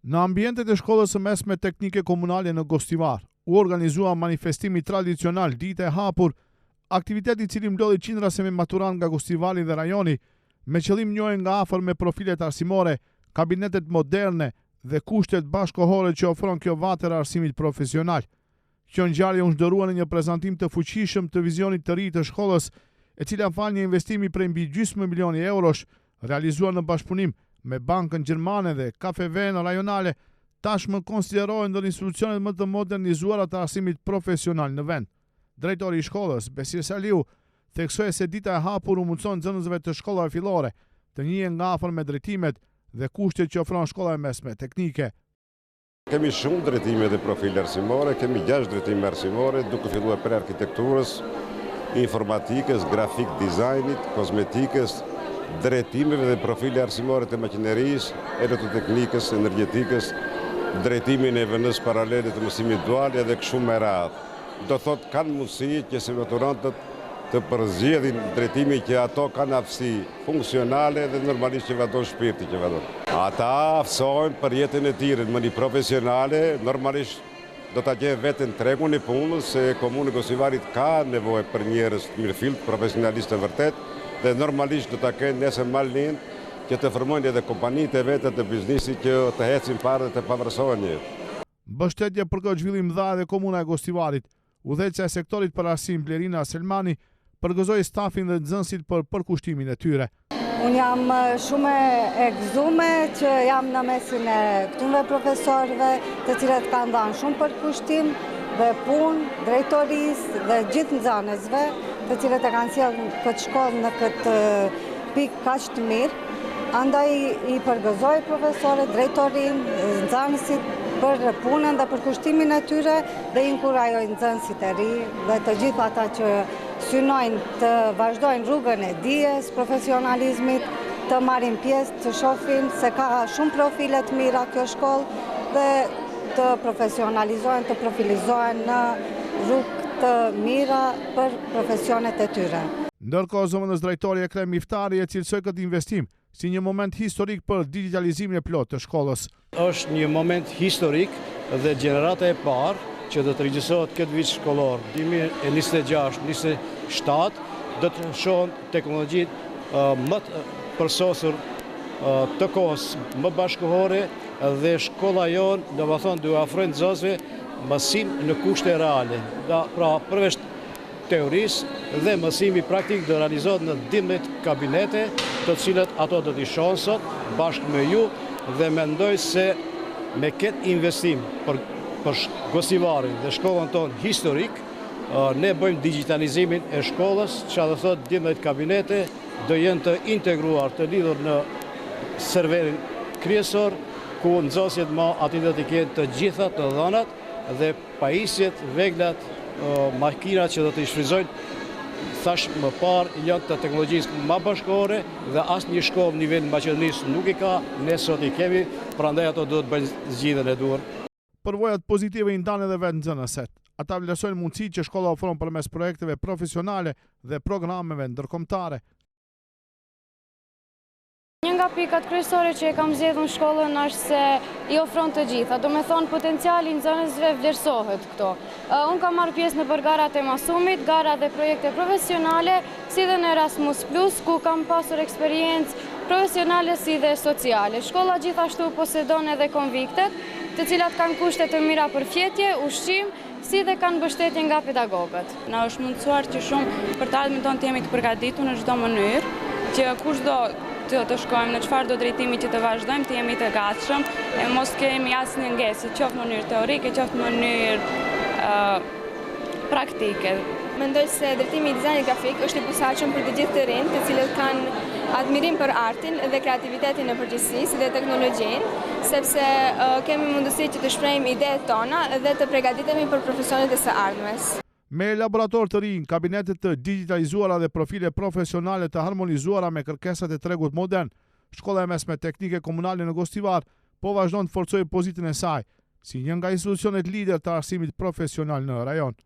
Në ambientet e shkollës së mesme teknike komunale në Gostivar, u organizua manifestimi tradicional Dita e hapur, aktiviteti i cili mblodhi qindra me maturant nga Gostivari dhe rajoni, me qëllim njohjen nga afër me profilet arsimore, kabinetet moderne dhe kushtet bashkohore që ofron kjo vatër e arsimit profesional. Kjo ngjarje u zhderua në një prezantim të fuqishëm të vizionit të ri të shkollës, e cila fal një investimi prej mbi gjysmë milioni eurosh, realizuar në bashkëpunim me Bankën Gjermane dhe kafeve rajonale, tashmë konsiderohen ndër institucionet më të modernizuara të arsimit profesional në vend. Drejtori i shkollës, Besir Saliu, theksoi se Dita e hapur u mundson nxënësve të shkollave fillore të njihen nga afër me drejtimet dhe kushtet që ofron shkolla e mesme teknike. Kemi shumë drejtime dhe profile arsimore, kemi 6 drejtime arsimore, duke filluar për arkitekturës, informatikës, grafik dizajnit, kozmetikës, drejtimeve dhe profile arsimore të makinerisë, elektroteknikës, energjetikës, drejtimin e vënës paralele të mësimit dual dhe kështu me radhë. Do thot kanë mundësi që se maturantët të përzgjedhin drejtimi që ato kanë aftësi funksionale dhe normalisht që vazhdon shpirti që vazhdon. Ata aftësohen për jetën e tyre në mënyrë profesionale, normalisht do ta gjejnë veten tregun e punës se Komuna e Gostivarit ka nevojë për njerëz të mirëfillt, profesionalistë të vërtet, dhe normalisht do ta kenë nesër malin që të formojnë edhe kompanitë e veta të biznesit që të ecin parë dhe të pavarësohen jetë. Mbështetje për këtë zhvillim dha edhe Komuna e Gostivarit. Udhëheqësja e sektorit për arsim Blerina Selmani përgëzoi stafin dhe nxënësit për përkushtimin e tyre. Unë jam shumë e gëzuar që jam në mesin e këtyre profesorëve, të cilët kanë dhënë shumë përkushtim dhe punë drejtorisë dhe gjithë nxënësve, të cilët e kanë sjellë këtë shkollë në këtë pikë kaq të mirë. Andaj i përgëzoj profesorët, drejtorinë, nxënësit për punën dhe përkushtimin e tyre dhe inkurajoj nxënësit e ri dhe të gjithë ata që synojnë të vazhdojnë rrugën e dijes, profesionalizmit, të marrin pjesë, të shohin se ka shumë profile të mira kjo shkollë dhe të profesionalizohen, të profilizohen në rrugë të mira për profesionet e tyre. Ndërkohë, zëvendës drejtori Ekrem Miftari e cilësoi këtë investim si një moment historik për digitalizimin e plotë të shkollës. Është një moment historik dhe gjenerata e parë që do të regjisohet këtë vit shkollor 2026-2027 do të shohën teknologjitë më të përsosur të kohës më bashkëkohore dhe shkolla jonë domethënë do ofrojë nxënësve mësim në kushte reale. Pra përveç teorisë dhe mësimi praktik do realizohet në 12 kabinete, të cilët ato do t'i shohën sot bashkë me ju dhe mendoj se me këtë investim për Gostivarin dhe shkollën tonë historik, ne bëjmë digitalizimin e shkollës, që do thotë 12 kabinete do jenë të integruar, të lidhur në serverin kryesor, ku nxënësit aty do të kenë të gjitha të dhënat dhe pajisjet, veglat, makinat që do të shfrytëzojnë, thash më parë, janë të teknologjisë më bashkëkohore dhe asnjë shkollë në nivel Maqedonisë nuk i ka, ne sot i kemi, prandaj ato duhet bëjnë zgjidhjen e duhur. Përvojat pozitive i ndanë edhe vetë nxënësit. Ata vlerësojnë mundësitë që shkolla ofron përmes projekteve profesionale dhe programeve ndërkombëtare. Një nga pikat kryesore që e kam zgjedhur në shkollën është se i ofron të gjitha, do me thonë potenciali i nxënësve vlerësohet këto. Unë kam marrë pjesë në garat e masumit, gara dhe projekte profesionale, si dhe në Erasmus+, ku kam pasur eksperiencë profesionale si dhe sociale. Shkolla gjithashtu posedon edhe konviktet, të cilat kanë kushte të mira për fjetje, ushqim, si dhe kanë mbështetje nga pedagogët. Na është mundësuar që shumë për të ardhmen tonë të jemi të përgatitur në çdo mënyrë, që kushdo të shkojmë në çfarë do drejtimi që të vazhdojmë, të jemi të gatshëm, e mos kemi asnjë ngesë, qoftë në mënyrë teorike, qoftë në mënyrë praktike. Mendoj se drejtimi i dizajnit grafik është i posaçëm për të gjithë të rinjt, të cilët kanë admirim për artin dhe kreativitetin në përgjithësi, si dhe teknologjinë, sepse kemi mundësi që të shprehim idetë tona dhe të përgatitemi për profesionet e së ardhmes. Me laborator të rinj, kabinetet të digitalizuara dhe profile profesionale të harmonizuara me kërkesat e tregut modern, Shkolla e mesme teknike komunale në Gostivar po vazhdon të forcojë pozitën e saj si një nga institucionet lider të arsimit profesional në rajon.